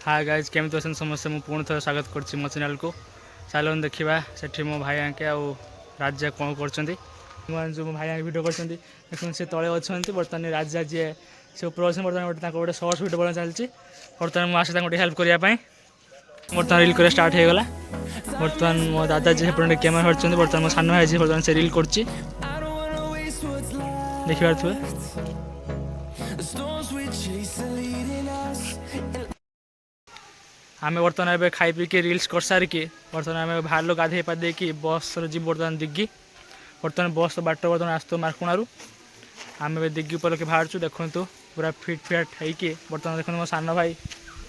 Hi guys केमी अच्छा समस्या मुझे पुणी थे स्वागत कर मो चैनल को चलो देखा से मो भाई आके आउ राजा कौन कर जो मो भाई आके भिड कर देखते से तले अच्छा बर्तमान राजा जी से ऊपर अच्छे बर्तमान गोटे सर्ट्स भिड बना चलती बर्तमान मुझे गोटे हेल्प करने बर्तमान रिल कर स्टार्ट हो गला बर्तमान मो दादा जी से कैमेरा धरती बर्तमान मो सान भाई जी बर्तमान से रिल कर देखिए आम बर्तमान एवं खाई पी के रिल्स कर सारिकी बर्तमान आम बाहर गाधे पाधे कि बस जी बर्तमान दिग्गी बर्तमान बस बाट बर्तमान आस मारकुणु आम दिग्गी उपलक्षे बाहर देखु पूरा फिट फाट होगी बर्तमान देखते मो सान भाई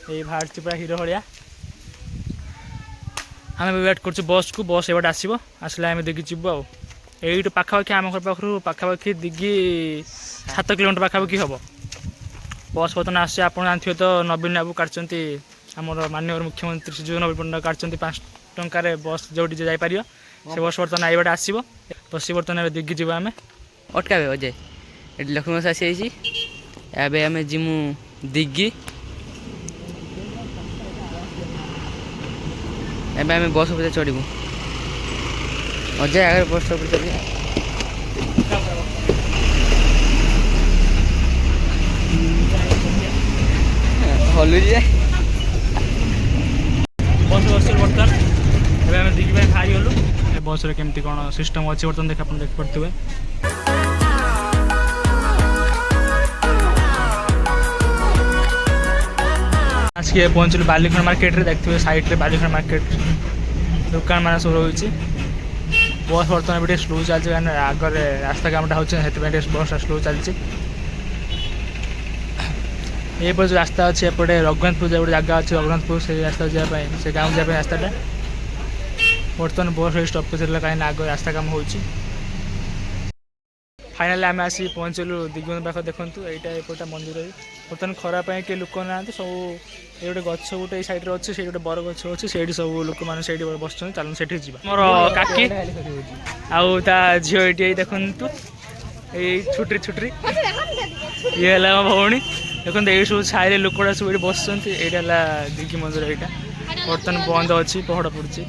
ये बाहर पूरा हिरो भाया आम वेट कर बस को बस एबाट आसो आसले आम दिग्गी जीव आठ पाखापाखि आम घर पाखु पाखापाखि दिग्गी 7 किलोमीटर पाखापाखि हम बस बर्तमान आस जानते तो नवीन बाबू काटती आमर माननीय मुख्यमंत्री श्री नवीन पट्टनायक काटती 5 टंकार बस जो जापर से बस बर्तमान आईबाट आसो बस बर्तमान दिग्गी जीव आम अटका अजय ये लक्ष्मण आसी आम जिमु दिग्गी एवं बस पर चढ़ू अजय आगे बस पर चढ़ हलु बस बस बर्तमान एवं दिग्गी बाहरी गलु बस केमती कौन सिस्टम अच्छी बर्तमान देख देखिपे आज के पहुँचलु बालीखंड मार्केट रे देखते साइड रे बालीखंड मार्केट दुकान मान सब रही बस बर्तमान भी स्लो चलती आगे रास्ता कामटा होते बस स्लो चलती ये जो रास्ता अच्छे एपटे रघुनाथपुर गोटे जगह अच्छे रघुनाथपुर से रास्ता जावाई से गाँव जावाई रास्ताटा बर्तमान बस स्टपेज कहीं आगे रास्ता काम हो फाइनाली आम आसी पहुँचलु दिग्बंध पाख देखु यहाँ एपटा मंदिर बर्तमान खराब किए लोक ना सब ये गोटे गच गोटे सैड्रे अच्छे से गोटे बर गच अच्छे से सब लोक मैंने बस चलो से मोर काकी आउ ता झील ये देखु ये छुट्री छुट्री ये है मो भौणी देखो ये सब छाई लोकड़ा सब ये बस ये दिग्गी मंदिर यहाँ बर्तमान बंद अच्छी पहड़ पड़ी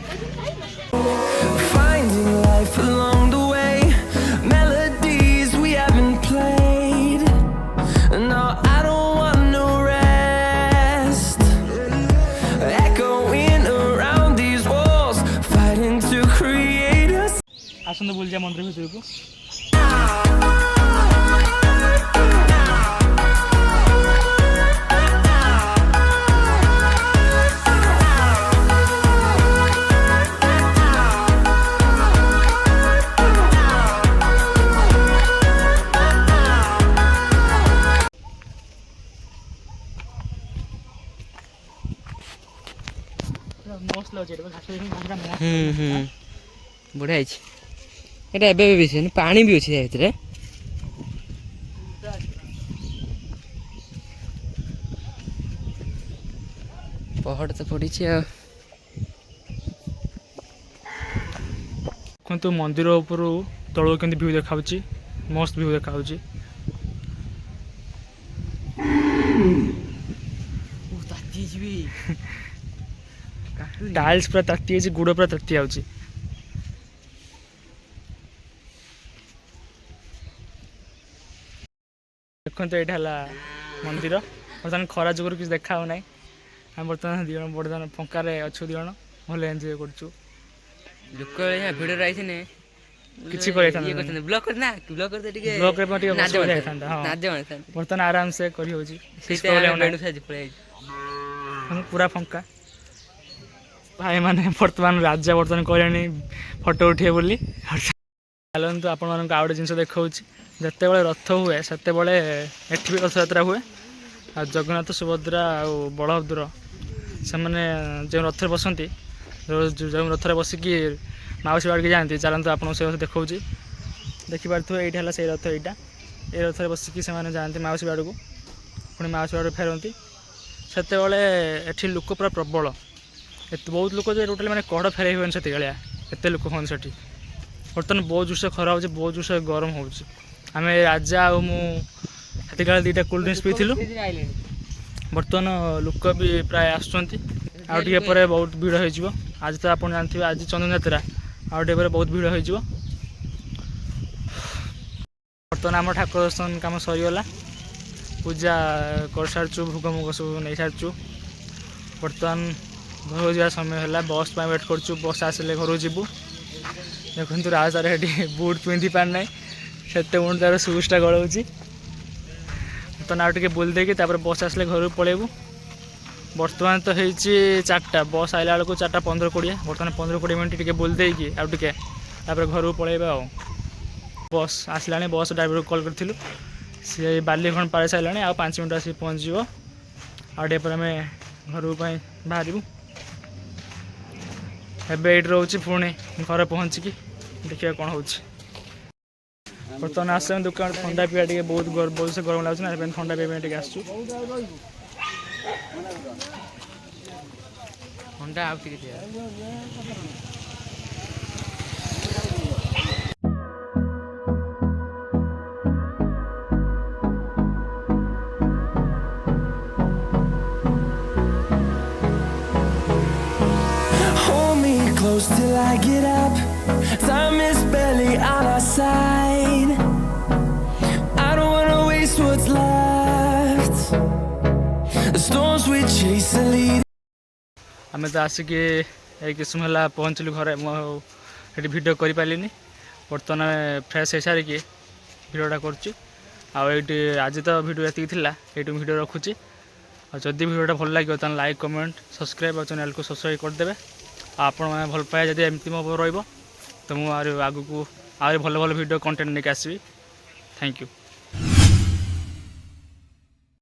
आसंत बुल जा मंदिर भीतर को बढ़िया ये भी पानी भी अच्छे पहाड़ तो पड़ी देखो मंदिर उपर तल के व्यू देखा मस्त व्यू देखा टाइल्स पूरा ताती गुड़ पूरा ताती आउची देखते यहाँ मंदिर बर्तमान खरा जुगर किसी देखा ना आम बर्तमान दिज बर्तमान फंकार अच्छु दिज भल एंजय कर लोक भिडियो आई किसी बर्तमान आराम से पूरा फंका भाई मैंने बर्तमान राजा बर्तमान कहले फोटो उठे बोली चलतु आपण मानक आउ जिन देखा जिते बड़े रथ हुए से एटी भी रथ यात्रा हुए आ जगन्नाथ सुभद्रा आ बलभद्र से मैंने जो रथ बसती जो रथ बसिकी माउसी बाड़ के जाती चलतु आप देखा देखिपे ये से रथ यहाँ ये रथ बसिकी से जाती माउसी बाड़ को पुणी माउसी बाड़ फेरती से एटी लोक पूरा प्रबल बहुत लोग टोटाल मैंने कड़ फेर हुए से एत लोक हन से बर्तमान बहुत जोर से खरा हो बहुत जोर से गरम हो आम राजा आ मुझे 2टा कोल्ड ड्रिंक्स पीलु ବର୍ତ୍ତମାନ ଲୋକ ବି ପ୍ରାୟ ଆସୁଛନ୍ତି। ଆଉ ଟିକେ ପରେ ବହୁତ ଭିଡ଼ ହୋଇଯିବ। ଆଜି ତ ଆପଣ ଜାଣିଥିବେ ଆଜି ଚନ୍ଦନ ଯାତ୍ରା, ଆଉ ଟିକେ ପରେ ବହୁତ ଭିଡ଼ ହୋଇଯିବ। ବର୍ତ୍ତମାନ ଆମ ଠାକୁର ଦର୍ଶନ କାମ ସରିଗଲା, ପୂଜା କରିସାରିଛୁ, ଭୋଗ ମୁଗ ସବୁ ନେଇସାରିଛୁ। ବର୍ତ୍ତମାନ ଘରକୁ ଯିବା ସମୟ ହେଲା, ବସ୍ ପାଇଁ ୱେଟ୍ କରୁଛୁ। ବସ୍ ଆସିଲେ ଘରକୁ ଯିବୁ। ଦେଖନ୍ତୁ ରାସ୍ତାରେ ଏଠି ବୁଟ୍ ପିନ୍ଧି ପାରୁନାହିଁ, ସେତେ ମୁଣ୍ଡ ତାର ସୁଜ୍ଟା ଗଳାଉଛି। ବର୍ତ୍ତମାନ ଆଉ ଟିକେ ବୁଲି ଦେଇକି ତାପରେ ବସ୍ ଆସିଲେ ଘରକୁ ପଳେଇବୁ। ବର୍ତ୍ତମାନ ତ ହେଇଛି 4ଟା, ବସ୍ ଆସିଲା ବେଳକୁ 4:15-20। ବର୍ତ୍ତମାନ 15-20 ମିନିଟ୍ ଟିକେ ବୁଲି ଦେଇକି ଆଉ ଟିକେ ତାପରେ ଘରକୁ ପଳେଇବା ଆଉ। ବସ୍ ଆସିଲାଣି, ବସ୍ ଡ୍ରାଇଭରକୁ କଲ୍ କରିଥିଲୁ, ସିଏ ବାଲିଖଣ୍ଡ ପାଳି ସାରିଲାଣି, ଆଉ 5 ମିନିଟ୍ ଆସିକି ପହଞ୍ଚିଯିବ। ଆଉ ଟିକେ ପରେ ଆମେ ଘରକୁ ପାଇଁ ବାହାରିବୁ। ଏବେ ଏଇଠି ରହୁଛି, ପୁଣି ଘରେ ପହଞ୍ଚିକି ଦେଖିବା କ'ଣ ହେଉଛି। ବର୍ତ୍ତମାନ ଆସିଲାଣି ଦୋକାନ, ଥଣ୍ଡା ପିଇବା ଟିକେ ବହୁତ ଭଲସେ ଗରମ ଲାଗୁଛି ନା, ସେଥିପାଇଁ ଥଣ୍ଡା ପିଇବା ପାଇଁ ଟିକେ ଆସିଛୁ। ଥଣ୍ଡା ଆଉ ଟିକେ ଦିଅ। Hold me close till I get up. Time is barely on our side. I don't wanna waste what's left. The storms we chase are leading. ଆମେ ତ ଆସିକି ଏଇ କିଛି ସମୟ ହେଲା ପହଞ୍ଚିଲୁ ଘରେ। ମୁଁ ଆଉ ସେଠି ଭିଡ଼ିଓ କରିପାରିଲିନି। ବର୍ତ୍ତମାନ ଫ୍ରେଶ୍ ହେଇସାରିକି ଭିଡ଼ିଓଟା କରୁଛି। ଆଉ ଏଇଠି ଆଜି ତ ଭିଡ଼ିଓ ଏତିକି ଥିଲା, ଏଇଠୁ ମୁଁ ଭିଡ଼ିଓ ରଖୁଛି। ଆଉ ଯଦି ଭିଡ଼ିଓଟା ଭଲ ଲାଗିବ ତାହେଲେ ଲାଇକ୍, କମେଣ୍ଟ, ସବସ୍କ୍ରାଇବ୍, ଆଉ ଚ୍ୟାନେଲକୁ ସବସ୍କ୍ରାଇବ୍ କରିଦେବେ। ଆଉ ଆପଣମାନେ ଭଲ ପାଇବା ଯଦି ଏମିତି ମୋ ରହିବ ତ ମୁଁ ଆହୁରି ଆଗକୁ ଆହୁରି ଭଲ ଭଲ ଭିଡ଼ିଓ କଣ୍ଟେଣ୍ଟ ନେଇକି ଆସିବି। Thank you.